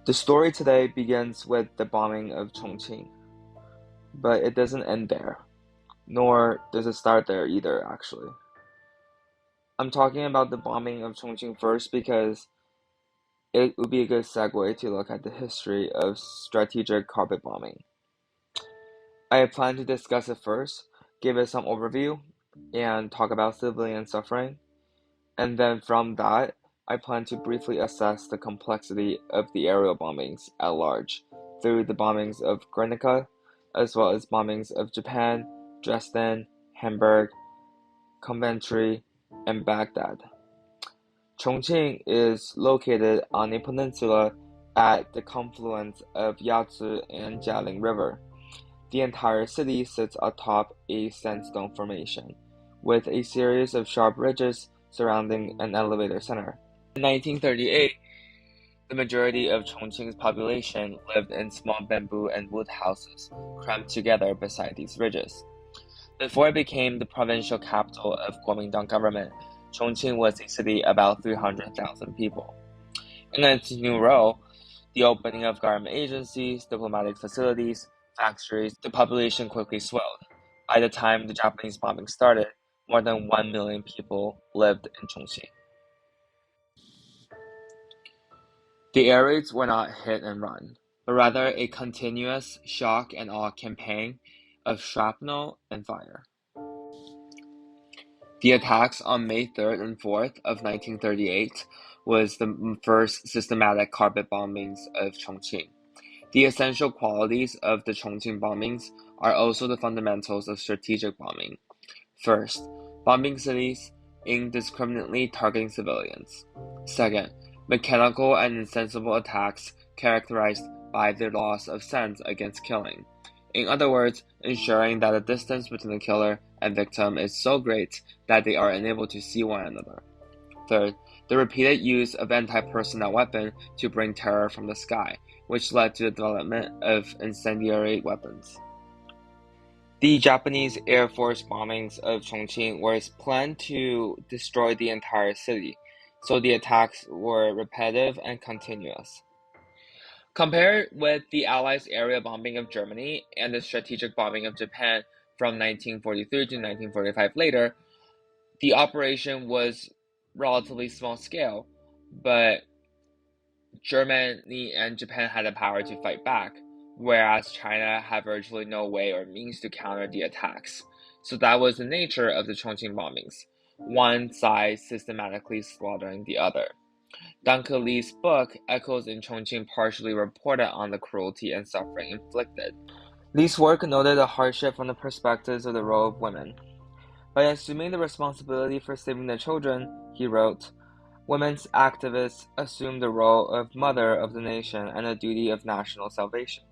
The story today begins with the bombing of Chongqing, but it doesn't end there, nor does it start there either, actually. I'm talking about the bombing of Chongqing first because it would be a good segue to look at the history of strategic carpet bombing. I plan to discuss it first, give it some overview, and talk about civilian suffering, and then from that, I plan to briefly assess the complexity of the aerial bombings at large through the bombings of Guernica, as well as bombings of Japan, Dresden, Hamburg, Coventry, and Baghdad. Chongqing is located on a peninsula at the confluence of Yangtze and Jialing River. The entire city sits atop a sandstone formation, with a series of sharp ridges surrounding an elevator center. In 1938, the majority of Chongqing's population lived in small bamboo and wood houses, crammed together beside these ridges. Before it became the provincial capital of Kuomintang government, Chongqing was a city about 300,000 people. In its new role, the opening of government agencies, diplomatic facilities, factories, the population quickly swelled. By the time the Japanese bombing started, more than 1 million people lived in Chongqing. The air raids were not hit and run, but rather a continuous shock and awe campaign of shrapnel and fire. The attacks on May 3rd and 4th of 1938 was the first systematic carpet bombings of Chongqing. The essential qualities of the Chongqing bombings are also the fundamentals of strategic bombing. First, bombing cities indiscriminately targeting civilians. Second, mechanical and insensible attacks characterized by the loss of sense against killing. In other words, ensuring that the distance between the killer and victim is so great that they are unable to see one another. Third, the repeated use of anti-personnel weapons to bring terror from the sky, which led to the development of incendiary weapons. The Japanese Air Force bombings of Chongqing were planned to destroy the entire city, so the attacks were repetitive and continuous. Compared with the Allies' area bombing of Germany and the strategic bombing of Japan from 1943 to 1945 later, the operation was relatively small scale, but Germany and Japan had the power to fight back, whereas China had virtually no way or means to counter the attacks. So that was the nature of the Chongqing bombings, one side systematically slaughtering the other. Danke Li's book, Echoes in Chongqing, partially reported on the cruelty and suffering inflicted. Li's work noted the hardship from the perspectives of the role of women. By assuming the responsibility for saving the children, he wrote, women's activists assumed the role of mother of the nation and the duty of national salvation.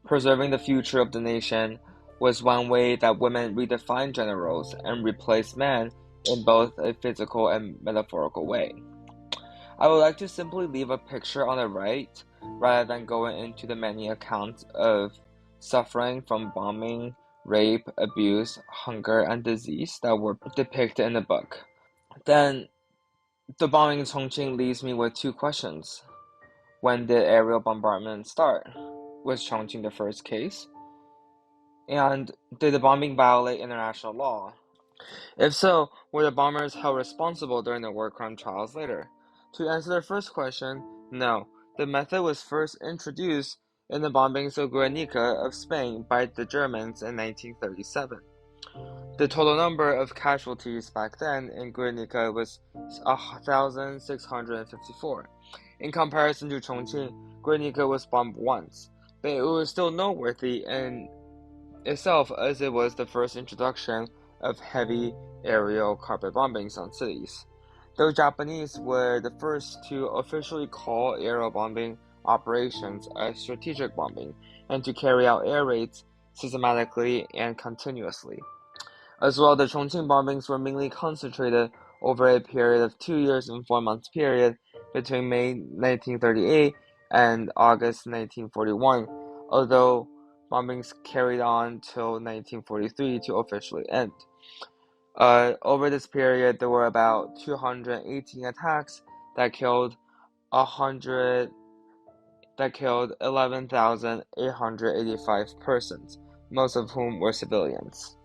Preserving the future of the nation was one way that women redefined gender roles and replaced men in both a physical and metaphorical way. I would like to simply leave a picture on the right rather than going into the many accounts of suffering from bombing, rape, abuse, hunger, and disease that were depicted in the book. Then, the bombing in Chongqing leaves me with two questions. When did aerial bombardment start? Was Chongqing the first case? And did the bombing violate international law? If so, were the bombers held responsible during the war crime trials later? To answer the first question, no. The method was first introduced in the bombings of Guernica of Spain by the Germans in 1937. The total number of casualties back then in Guernica was 1,654. In comparison to Chongqing, Guernica was bombed once, but it was still noteworthy in itself as it was the first introduction of heavy aerial carpet bombings on cities. The Japanese were the first to officially call aerial bombing operations as strategic bombing and to carry out air raids systematically and continuously. As well, the Chongqing bombings were mainly concentrated over a period of 2 years and 4 months period between May 1938 and August 1941, although bombings carried on till 1943 to officially end. Over this period, there were about 218 attacks that killed 100 that killed 11,885 persons, most of whom were civilians.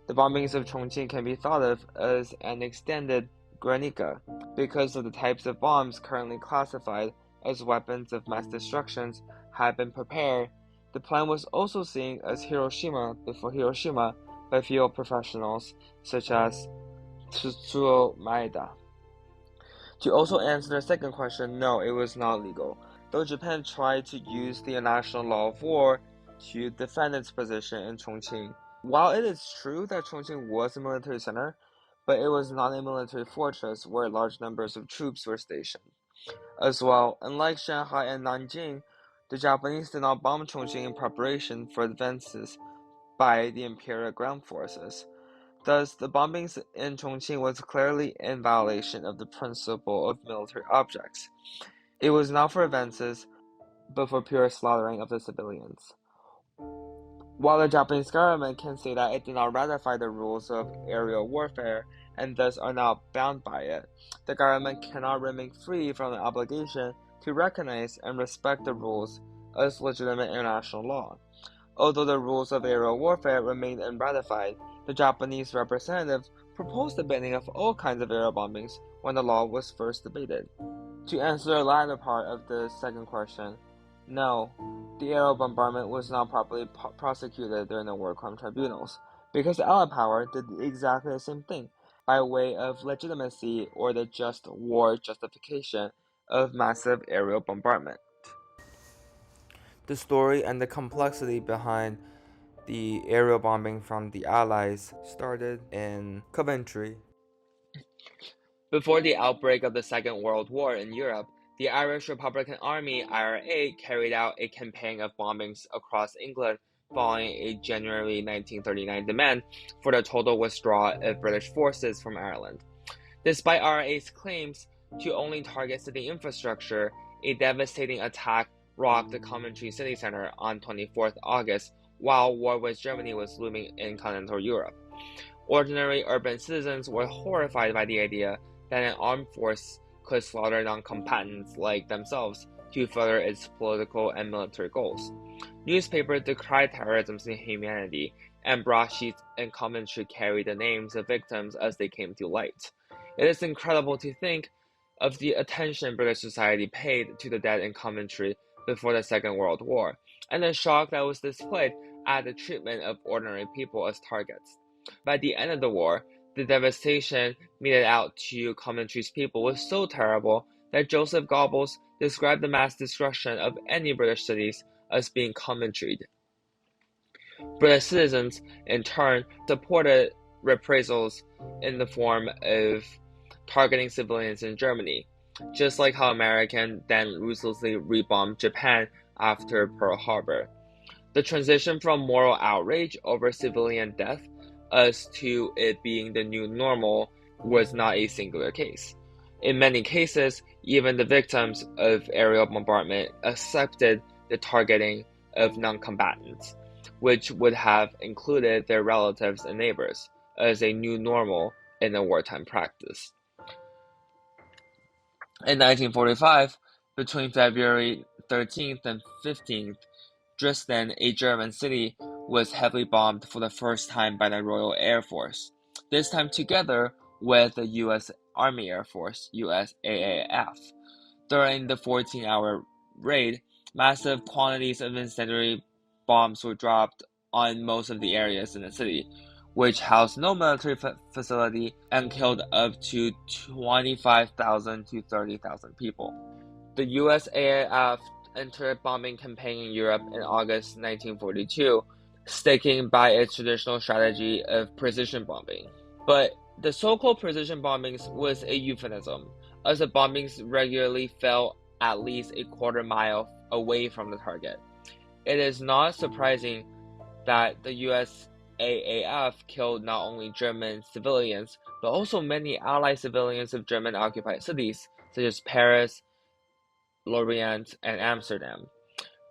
The bombings of Chongqing can be thought of as an extended Guernica because of the types of bombs currently classified as weapons of mass destruction had been prepared. The plan was also seen as Hiroshima before Hiroshima by field professionals such as Tetsuo Maeda. To also answer the second question, no, it was not legal, though Japan tried to use the international law of war to defend its position in Chongqing. While it is true that Chongqing was a military center, but it was not a military fortress where large numbers of troops were stationed. As well, unlike Shanghai and Nanjing, the Japanese did not bomb Chongqing in preparation for advances by the Imperial ground forces. Thus, the bombings in Chongqing was clearly in violation of the principle of military objects. It was not for advances, but for pure slaughtering of the civilians. While the Japanese government can say that it did not ratify the rules of aerial warfare and thus are not bound by it, the government cannot remain free from the obligation to recognize and respect the rules as legitimate international law. Although the rules of aerial warfare remained unratified, the Japanese representatives proposed the banning of all kinds of aerial bombings when the law was first debated. To answer the latter part of the second question, no, the aerial bombardment was not properly prosecuted during the war crime tribunals, because the Allied power did exactly the same thing, by way of legitimacy or the just war justification of massive aerial bombardment. The story and the complexity behind the aerial bombing from the Allies started in Coventry. Before the outbreak of the Second World War in Europe, the Irish Republican Army (IRA) carried out a campaign of bombings across England following a January 1939 demand for the total withdrawal of British forces from Ireland. Despite IRA's claims to only target city infrastructure, a devastating attack rocked the Coventry city center on 24th August while war with Germany was looming in continental Europe. Ordinary urban citizens were horrified by the idea that an armed force could slaughter non-combatants like themselves to further its political and military goals. Newspapers decried terrorism's inhumanity, and broadsheets in Coventry carried the names of victims as they came to light. It is incredible to think of the attention British society paid to the dead in Coventry before the Second World War, and the shock that was displayed at the treatment of ordinary people as targets. By the end of the war, the devastation meted out to Coventry's people was so terrible that Joseph Goebbels described the mass destruction of any British cities as being Coventryed. British citizens, in turn, supported reprisals in the form of targeting civilians in Germany, just like how Americans then ruthlessly rebombed Japan after Pearl Harbor. The transition from moral outrage over civilian death as to it being the new normal was not a singular case. In many cases, even the victims of aerial bombardment accepted the targeting of non-combatants, which would have included their relatives and neighbors, as a new normal in a wartime practice. In 1945, between February 13th and 15th, Dresden, a German city, was heavily bombed for the first time by the Royal Air Force, this time together with the U.S. Army Air Force (USAAF). During the 14-hour raid, massive quantities of incendiary bombs were dropped on most of the areas in the city, which housed no military facility and killed up to 25,000 to 30,000 people. The USAAF entered a bombing campaign in Europe in August 1942, sticking by its traditional strategy of precision bombing. But the so-called precision bombings was a euphemism, as the bombings regularly fell at least a quarter mile away from the target. It is not surprising that the USAAF killed not only German civilians, but also many Allied civilians of German-occupied cities, such as Paris, Lorient, and Amsterdam.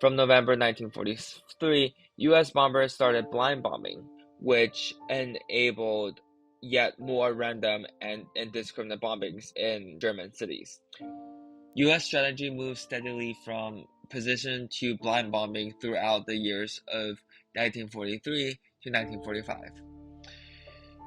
From November 1943, U.S. bombers started blind bombing, which enabled yet more random and indiscriminate bombings in German cities. U.S. strategy moved steadily from position to blind bombing throughout the years of 1943 to 1945.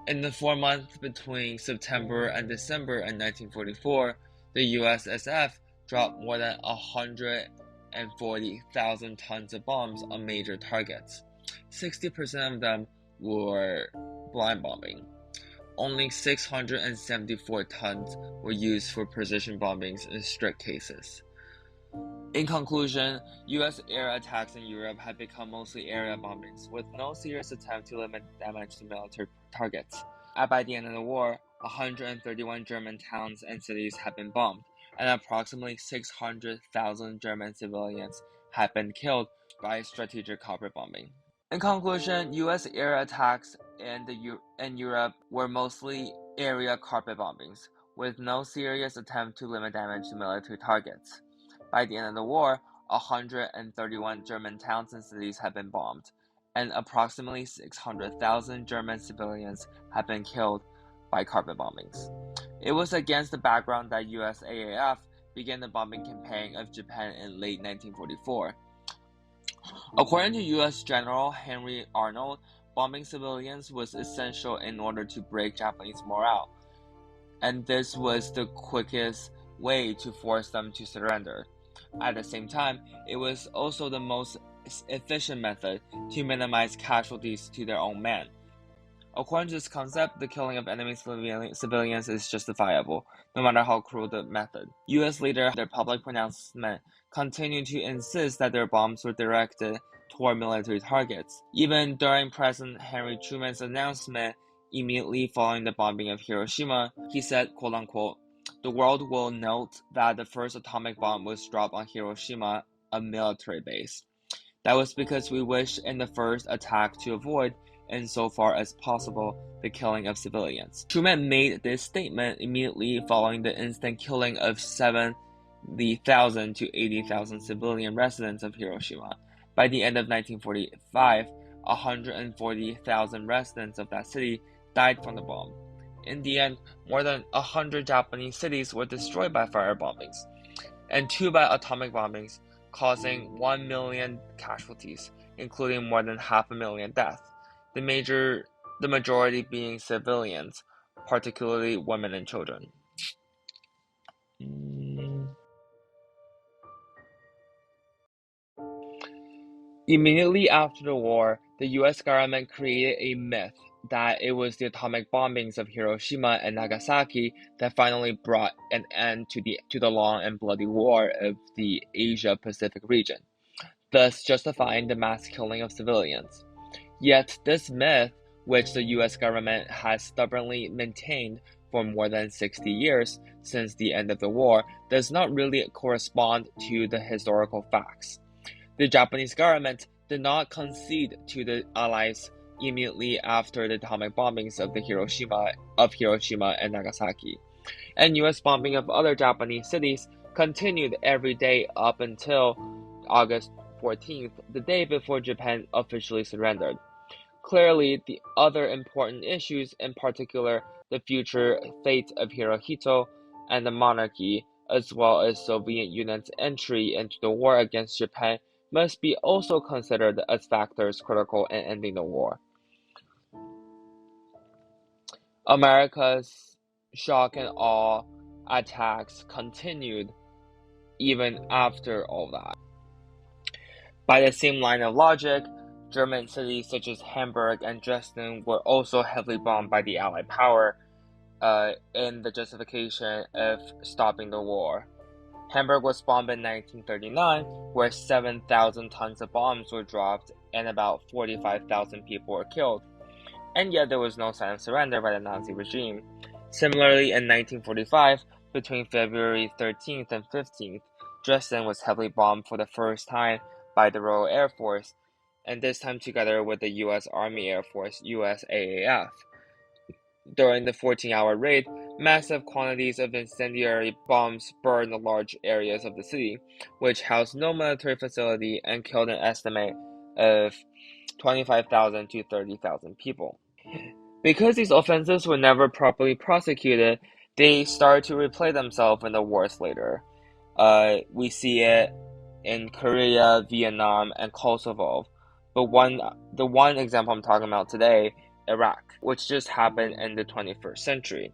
In the 4 months between September and December in 1944, the USSF dropped more than 140,000 tons of bombs on major targets. 60% of them were blind bombing. Only 674 tons were used for precision bombings in strict cases. In conclusion, U.S. air attacks in Europe had become mostly area bombings, with no serious attempt to limit damage to military targets. By the end of the war, 131 German towns and cities had been bombed, and approximately 600,000 German civilians had been killed by strategic carpet bombing. In conclusion, U.S. air attacks in Europe were mostly area carpet bombings, with no serious attempt to limit damage to military targets. By the end of the war, 131 German towns and cities had been bombed, and approximately 600,000 German civilians had been killed by carpet bombings. It was against the background that USAAF began the bombing campaign of Japan in late 1944. According to U.S. General Henry Arnold, bombing civilians was essential in order to break Japanese morale, and this was the quickest way to force them to surrender. At the same time, it was also the most efficient method to minimize casualties to their own men. According to this concept, the killing of enemy civilians is justifiable, no matter how cruel the method. U.S. leaders, their public pronouncement, continued to insist that their bombs were directed toward military targets. Even during President Henry Truman's announcement immediately following the bombing of Hiroshima, he said, quote-unquote, "The world will note that the first atomic bomb was dropped on Hiroshima, a military base. That was because we wished in the first attack to avoid, insofar as possible, the killing of civilians." Truman made this statement immediately following the instant killing of 70,000 to 80,000 civilian residents of Hiroshima. By the end of 1945, 140,000 residents of that city died from the bomb. In the end, more than 100 Japanese cities were destroyed by fire bombings, and 2 by atomic bombings, causing 1 million casualties, including more than 500,000 deaths, the majority being civilians, particularly women and children. Immediately after the war, the U.S. government created a myth that it was the atomic bombings of Hiroshima and Nagasaki that finally brought an end to the long and bloody war of the Asia-Pacific region, thus justifying the mass killing of civilians. Yet this myth, which the U.S. government has stubbornly maintained for more than 60 years since the end of the war, does not really correspond to the historical facts. The Japanese government did not concede to the Allies immediately after the atomic bombings of Hiroshima and Nagasaki, and U.S. bombing of other Japanese cities continued every day up until August 14th, the day before Japan officially surrendered. Clearly, the other important issues, in particular the future fate of Hirohito and the monarchy, as well as Soviet Union's entry into the war against Japan, must be also considered as factors critical in ending the war. America's shock and awe attacks continued even after all that. By the same line of logic, German cities such as Hamburg and Dresden were also heavily bombed by the Allied power in the justification of stopping the war. Hamburg was bombed in 1939, where 7,000 tons of bombs were dropped and about 45,000 people were killed. And yet there was no sign of surrender by the Nazi regime. Similarly, in 1945, between February 13th and 15th, Dresden was heavily bombed for the first time by the Royal Air Force, and this time together with the U.S. Army Air Force, USAAF. During the 14-hour raid, massive quantities of incendiary bombs burned large areas of the city, which housed no military facility and killed an estimate of 25,000 to 30,000 people. Because these offenses were never properly prosecuted, they started to replay themselves in the wars later. We see it in Korea, Vietnam, and Kosovo. But the one example I'm talking about today, Iraq, which just happened in the 21st century.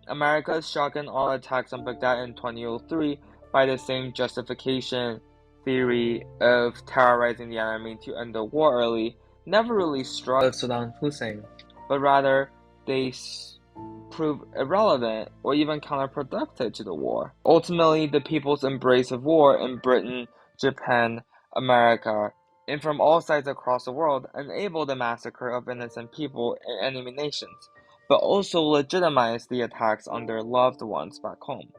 America's shotgun all attacks on Baghdad in 2003 by the same justification theory of terrorizing the enemy to end the war early never really struck Saddam Hussein, but rather they prove irrelevant or even counterproductive to the war. Ultimately, the people's embrace of war in Britain, Japan, America, and from all sides across the world enabled the massacre of innocent people in enemy nations, but also legitimized the attacks on their loved ones back home.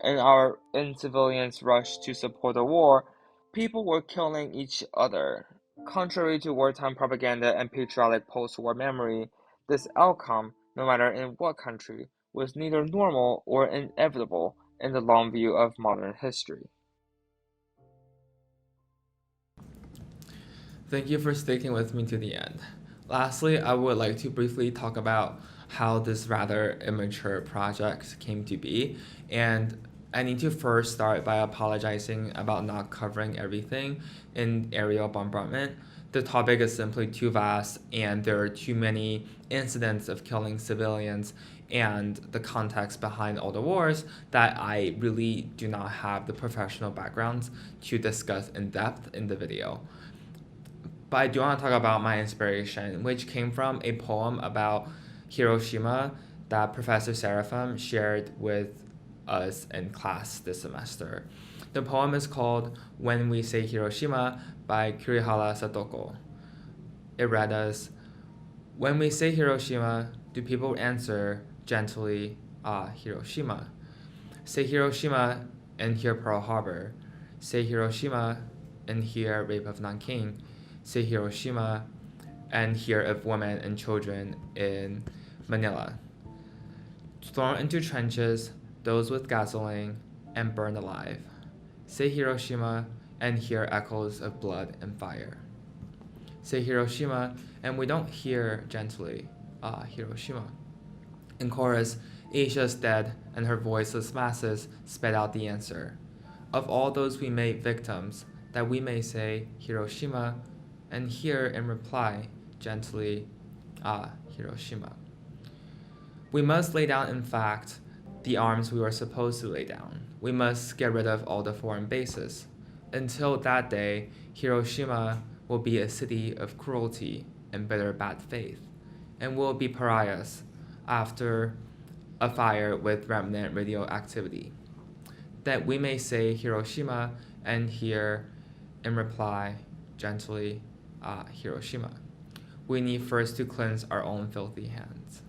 In civilians' rush to support the war, people were killing each other. Contrary to wartime propaganda and patriotic post-war memory, this outcome, no matter in what country, was neither normal or inevitable in the long view of modern history. Thank you for sticking with me to the end. Lastly, I would like to briefly talk about how this rather immature project came to be, and I need to first start by apologizing about not covering everything in aerial bombardment. The topic is simply too vast, and there are too many incidents of killing civilians and the context behind all the wars that I really do not have the professional backgrounds to discuss in depth in the video. But I do want to talk about my inspiration, which came from a poem about Hiroshima that Professor Seraphim shared with us in class this semester. The poem is called When We Say Hiroshima by Kurihara Sadako. It read as, when we say Hiroshima, do people answer gently, ah, Hiroshima? Say Hiroshima and hear Pearl Harbor. Say Hiroshima and hear Rape of Nanking. Say Hiroshima and hear of women and children in Manila. Thrown into trenches, those with gasoline, and burned alive. Say Hiroshima and hear echoes of blood and fire. Say Hiroshima and we don't hear gently, ah, Hiroshima. In chorus, Asia's dead and her voiceless masses sped out the answer. Of all those we made victims, that we may say Hiroshima and hear in reply gently, ah, Hiroshima. We must lay down, in fact, the arms we were supposed to lay down. We must get rid of all the foreign bases. Until that day, Hiroshima will be a city of cruelty and bitter bad faith, and will be pariahs after a fire with remnant radioactivity. That we may say Hiroshima and hear in reply gently, ah, Hiroshima. We need first to cleanse our own filthy hands.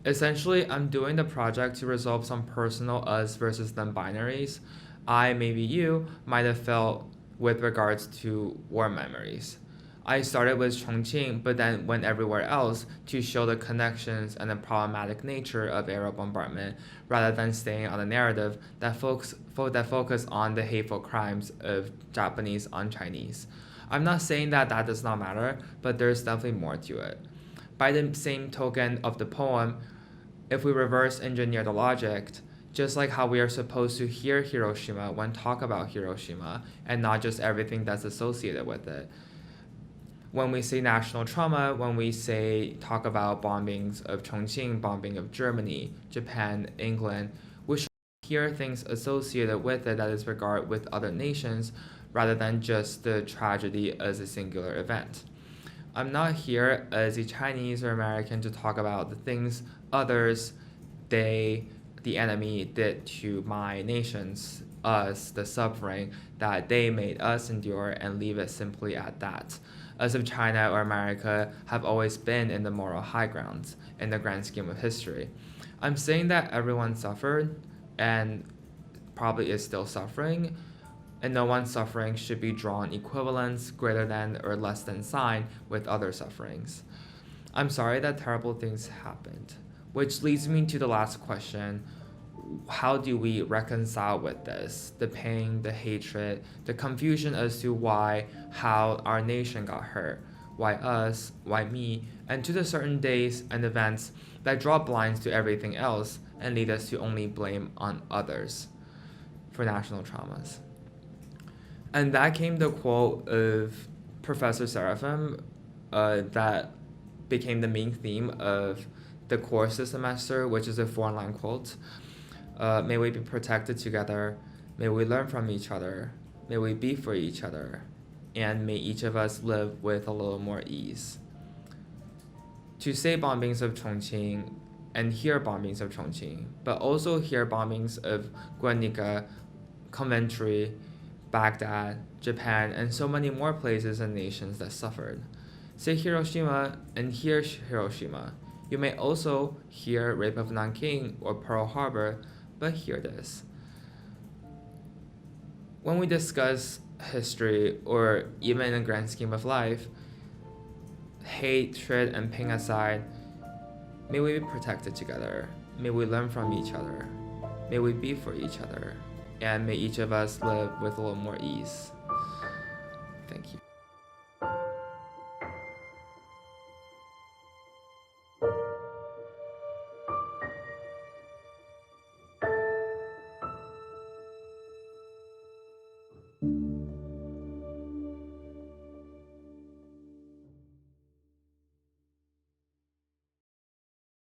Essentially, I'm doing the project to resolve some personal us versus them binaries I, maybe you, might have felt with regards to war memories. I started with Chongqing, but then went everywhere else to show the connections and the problematic nature of aerial bombardment, rather than staying on the narrative that focus on the hateful crimes of Japanese on Chinese. I'm not saying that that does not matter, but there's definitely more to it. By the same token of the poem, if we reverse engineer the logic, just like how we are supposed to hear Hiroshima when talk about Hiroshima and not just everything that's associated with it. When we say national trauma, when we say talk about bombings of Chongqing, bombing of Germany, Japan, England, we should hear things associated with it that is regard with other nations rather than just the tragedy as a singular event. I'm not here as a Chinese or American to talk about the things others, they, the enemy did to my nations, us, the suffering that they made us endure, and leave it simply at that. As if China or America have always been in the moral high grounds in the grand scheme of history. I'm saying that everyone suffered and probably is still suffering, and no one's suffering should be drawn equivalence, greater than or less than sign with other sufferings. I'm sorry that terrible things happened, which leads me to the last question. How do we reconcile with this? The pain, the hatred, the confusion as to why, how our nation got hurt. Why us? Why me? And to the certain days and events that draw blinds to everything else and lead us to only blame on others for national traumas. And that came the quote of Professor Seraphim that became the main theme of the course this semester, which is a 4-line quote. May we be protected together. May we learn from each other. May we be for each other. And may each of us live with a little more ease. To say bombings of Chongqing and hear bombings of Chongqing, but also hear bombings of Guernica, Coventry, Baghdad, Japan, and so many more places and nations that suffered. Say Hiroshima and hear Hiroshima. You may also hear Rape of Nanking or Pearl Harbor, but hear this. When we discuss history, or even in the grand scheme of life, hatred and pain aside, may we be protected together. May we learn from each other. May we be for each other. And may each of us live with a little more ease. Thank you.